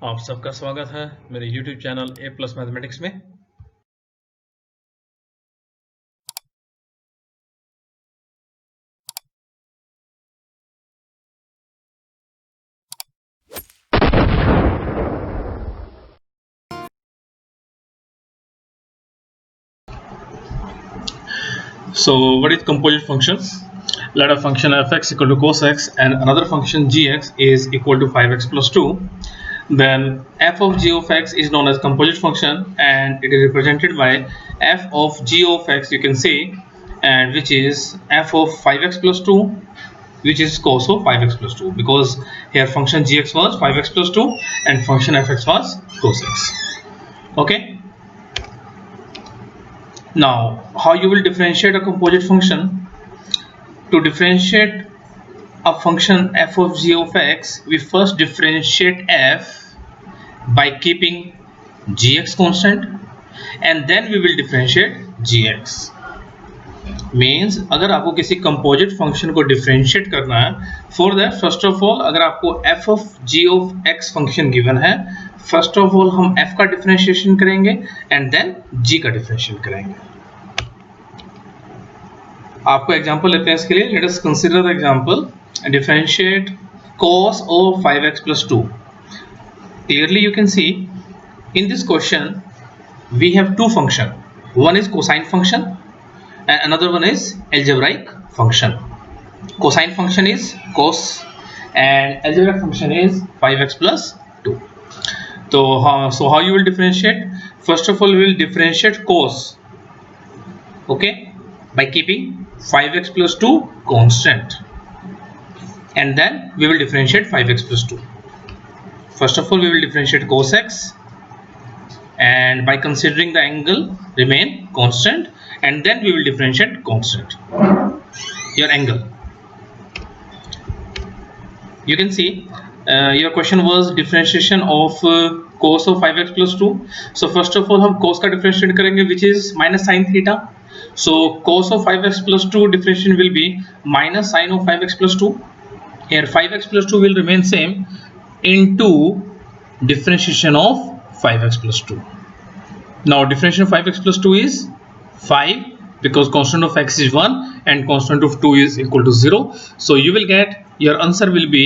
आप सबका स्वागत है मेरे YouTube चैनल ए प्लस मैथमेटिक्स में। So what is composite function? Let a function fx equal to cos x and another function gx is equal to 5x plus 2. Then f of g of x is known as composite function and it is represented by f of g of x, you can see, and which is f of 5x plus 2, which is cos of 5x plus 2, because here function gx was 5x plus 2 and function fx was cos x. Okay, now how you will differentiate a composite function? To differentiate a function f of g of x, we first differentiate f by keeping gx constant and then we will differentiate gx. Means अगर आपको किसी composite function को differentiate करना है, for that first of all अगर आपको f of g of x function given है, first of all हम f का डिफरेंशिएशन करेंगे एंड देन g का डिफरेंशिएशन करेंगे। आपको एग्जांपल लेते हैं इसके लिए। Let us consider the example differentiate cos of 5x plus 2. Clearly you can see in this question we have two function, one is cosine function and another one is algebraic function. Cosine function is cos and algebraic function is 5x plus 2. So how you will differentiate? First of all we will differentiate cos, okay, by keeping 5x plus 2 constant, and then we will differentiate 5x plus 2. First of all we will differentiate cos x and by considering the angle remain constant, and then we will differentiate constant your angle. You can see your question was differentiation of cos of 5x plus 2. So first of all हम cos का differentiate करेंगे which is minus sin theta. So cos of 5x plus 2 differentiation will be minus sin of 5x plus 2. Here 5x plus 2 will remain same into differentiation of 5x plus 2. Now differentiation of 5x plus 2 is 5 because constant of x is 1 and constant of 2 is equal to 0. So you will get your answer will be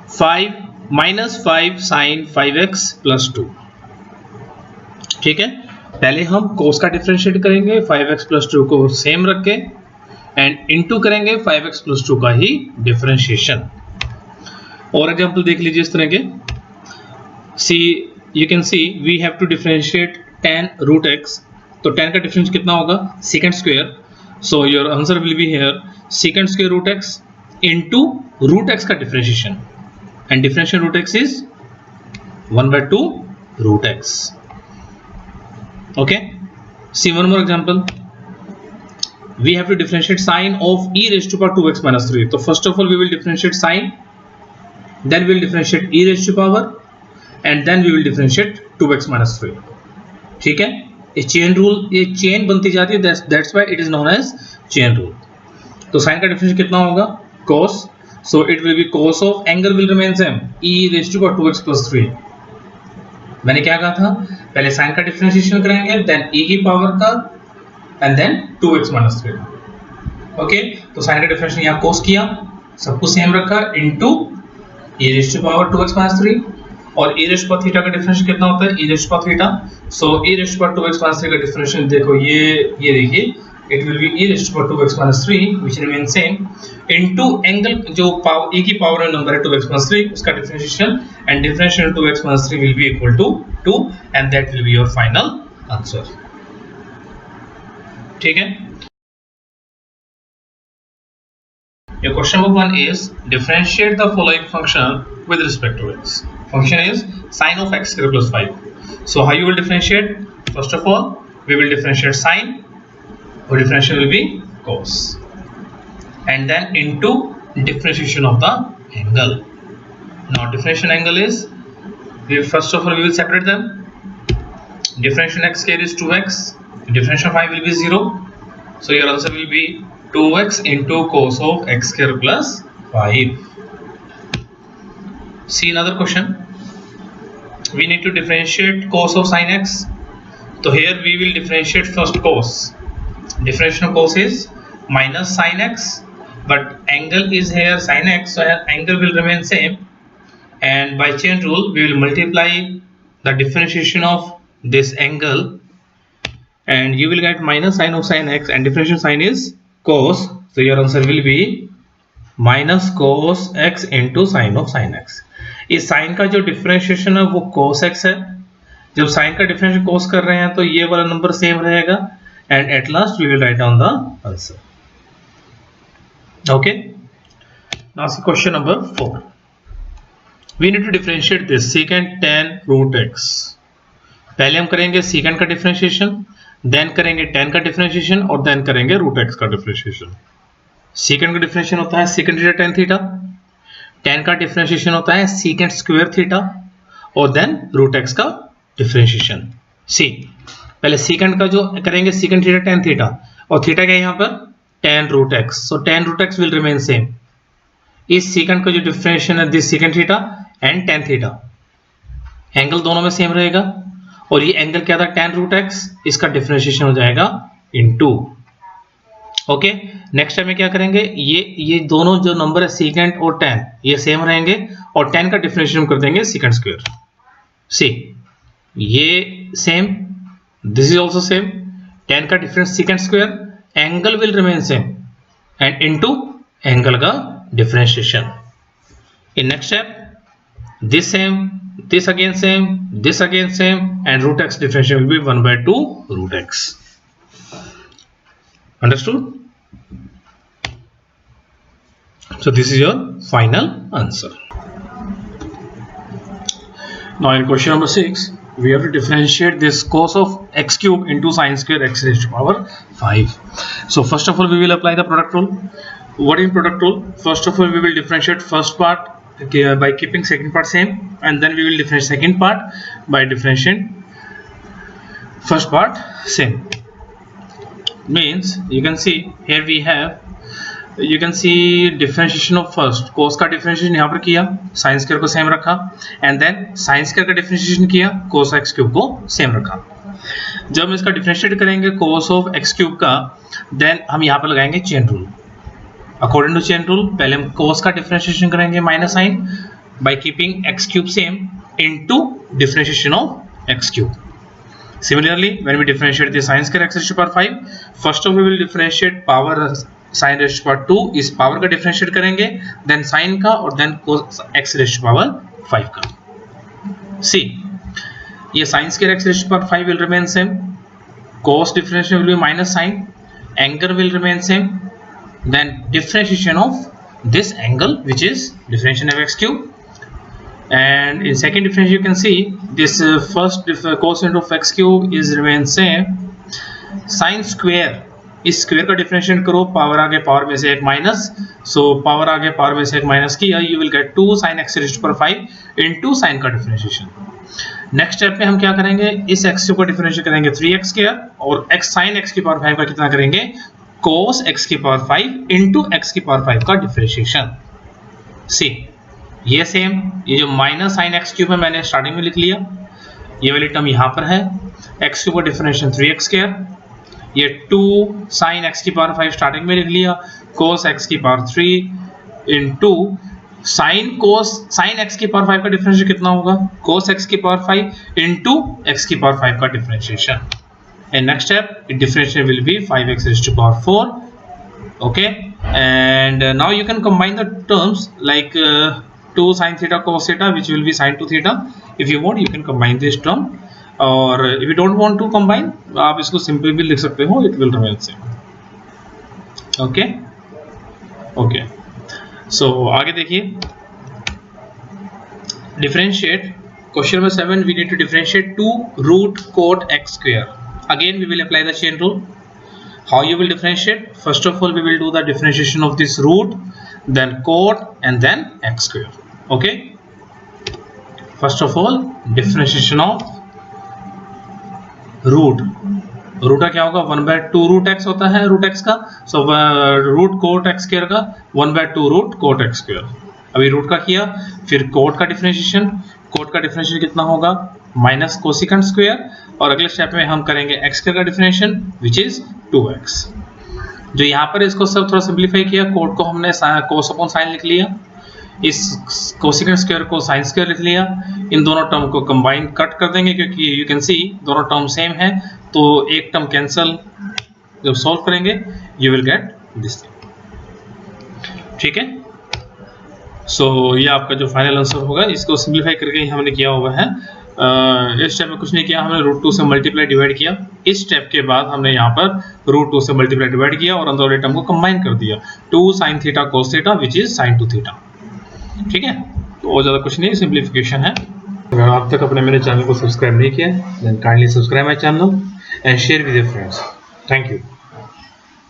5 minus 5 sin 5x plus 2. ठीक है, पहले हम cos का differentiate करेंगे 5x plus 2 को same रख के and into करेंगे 5x plus 2 का ही डिफरेंशिएशन। और एग्जांपल देख लीजिए इस तरह के। See you can see we have to differentiate tan root x, तो tan का डिफरेंस कितना होगा secant square, so your answer will be here secant स्क्वायर root x into root x का differentiation and differentiation root x is 1/2 root x. Okay, see one more example. We have to differentiate sine of e raised to power 2x minus 3. So first of all we will differentiate sine, then we will differentiate e raised to power and then we will differentiate 2x minus 3. ठीक है, ये chain rule, ये chain बनती जाती है, that's why it is known as chain rule. तो sine का differentiation कितना होगा cos, so it will be cos of angle will remain same e raised to power 2x plus 3. मैंने क्या कहा था, पहले साइन का डिफरेंशिएशन करेंगे देन e की पावर का and then 2x minus 3. Okay, तो साइन का डिफरेंशिएशन यहाँ cos किया, सब कुछ सेम रखा into e raised to power 2x minus 3 और e raised to power theta का डिफरेंशिएशन कितना होता है e raised to power theta. So e raised to power 2x minus 3 का डिफरेंशिएशन देखो ये देखिए, it will be e raised to power 2x minus 3 which remains same into angle जो power e की पावर में नंबर है 2x minus 3 उसका differentiation and differentiation 2x minus 3 will be equal to 2 and that will be your final answer. ठीक है, your question number 1 is differentiate the following function with respect to x. Function is sine of x square plus 5. So how you will differentiate? First of all we will differentiate sine, or differentiation will be cos, and then into differentiation of the angle. Now differentiation angle is, first of all we will separate them. Differentiation x square is 2x, differentiation 5 will be 0, so your answer will be 2x into cos of x square plus 5. See another question. we need to differentiate cos of sin x. So here we will differentiate first cos. Differentiation of cos is minus sin x, but angle is here sin x, so angle will remain same, and by chain rule we will multiply the differentiation of this angle, and you will get minus sin of sin x, and differentiation sign is cos, so your answer will be minus cos x into sin of sin x. इस sign का जो differentiation है वो cos x है, जब sign का differentiation cos कर रहे हैं तो ये वाला नंबर सेम रहेगा, and at last we will write down the answer. Okay, now see question number 4. We need to differentiate this secant tan root x. पहले हम करेंगे secant का डिफरेंशिएशन, देन करेंगे tan का डिफरेंशिएशन, और देन करेंगे root x का differentiation. secant का डिफरेंशिएशन होता है secant theta tan theta, tan का डिफरेंशिएशन होता है secant स्क्वायर थीटा, और देन रूट x का डिफरेंशिएशन. सी पहले secant का जो करेंगे secant थीटा tan थीटा, और थीटा क्या है यहाँ पर tan root x, so tan root x will remain same. इस secant का जो डिफरेंशिएशन है this secant theta and tan theta, angle दोनों में सेम रहेगा, और ये एंगल क्या था tan रूट x, इसका डिफरेंशिएशन हो जाएगा इनटू. ओके, नेक्स्ट टाइम में क्या करेंगे, ये दोनों जो नंबर है secant और tan ये सेम रहेंगे, और tan का डिफरेंशिएशन कर देंगे secant स्क्वायर. सी ये same, this is also same, tan का difference secant square, angle will remain same, and into angle का differentiation. In next step this same, this again same, this again same, and root x differential will be 1/2 root x. Understood? So this is your final answer. Now in question number 6, we have to differentiate this cos of x cube into sin square x raised to power 5. So first of all we will apply the product rule. What is product rule? First of all we will differentiate first part by keeping second part same, and then we will differentiate second part by differentiating first part same. Means you can see here we have, you can see differentiation of first cos का differentiation यहाँ पर किया, sin square को same रखा, and then sin square का differentiation किया, cos x cube को same रखा. जब हम इसका differentiate करेंगे cos of x cube का, then हम यहाँ पर लगाएंगे chain rule. According to chain rule पहले हम cos का डिफरेंशिएशन करेंगे minus sine by keeping x cube same into differentiation of x cube. Similarly when we differentiate the sin square x raise to power 5, first of we will differentiate power sin raise to power 2, इस power का differentiate करेंगे, then sin का, और then cos x raise to power 5 का. See ये sin square x raise to power 5 will remain same, cos differentiation will be minus sin, angle will remain same, then differentiation of this angle which is differentiation of x cube, and in second differentiation you can see this first cosine of x cube is remain same, sin square इस square का differentiate करो, power आगे power में से एक minus, so power आगे power में से एक माइनस किया, you will get 2 sin x raise to power 5 into sin का डिफरेंशिएशन. नेक्स्ट स्टेप में हम क्या करेंगे, इस x क्यूब का डिफरेंशिएट करेंगे 3x स्क्वायर, और x sin x की पावर 5 का कितना करेंगे cos x की पावर 5 इंटू x की पावर 5 का डिफरेंशिएशन. सी ये सेम, ये जो माइनस साइन एक्स क्यूब है मैंने स्टार्टिंग में लिख लिया, ये वाली टर्म यहाँ पर है, x क्यूब का डिफरेंशिएशन 3x स्क्वायर, ये 2 sin x की पावर 5 स्टार्टिंग में लिख लिया, cos x की पावर 3 इंटू sin x की पावर 5 का डिफरेंशिएशन कितना होगा, cos x की पावर 5 इंटू x की पावर 5 का differentiation. And next step, differentiation will be 5x raised to power 4. Okay, and now you can combine the terms like 2 sin theta cos theta, which will be sin 2 theta. If you want, you can combine this term, or if you don't want to combine, आप इसको simple भी लिख सकते हो, it will remain same. Okay, okay. So आगे देखिए, differentiate. Question number 7, we need to differentiate 2 root cot x square. Again we will apply the chain rule. How you will differentiate? First of all we will do the differentiation of this root, then cot, and then x square. Okay, first of all differentiation of root. Root का क्या होगा, 1/2 root x होता है root x का, so root cot x square का 1/2 root cot x square. अभी root का किया, फिर कोट का डिफरेंशिएशन, कोट का डिफरेंशियल कितना होगा, माइनस कोसिकेंट स्क्वायर, और अगले स्टेप में हम करेंगे एक्स स्क्वायर का डिफरेंशियल विच इज 2x। जो यहाँ पर इसको सब थोड़ा सिंप्लीफाई किया, कोट को हमने कोस अपॉन साइन लिख लिया, इस कोसिकेंट स्क्वायर को साइन स्क्वायर लिख लिया, इन दोनों टर्म को कंबाइन कट कर देंगे क्योंकि यू कैन सी दोनों टर्म सेम है, तो एक टर्म कैंसल, जब सॉल्व करेंगे you will get this thing. ठीक है, सो ये आपका जो फाइनल आंसर होगा, इसको सिंप्लीफाई करके हमने किया हुआ है। इस स्टेप में कुछ नहीं किया, हमने √2 से मल्टीप्लाई डिवाइड किया। इस स्टेप के बाद हमने यहाँ पर √2 से मल्टीप्लाई डिवाइड किया और अंदर वाले टर्म को कंबाइन कर दिया, 2 sin theta cos theta which is sin 2 theta. ठीक है, तो और ज़्यादा कुछ नहीं, सिंप्लीफिकेशन है। अगर आप तक अपने मेरे चैनल को सब्सक्राइब नहीं किया then kindly subscribe my channel and share with your friends. Thank you.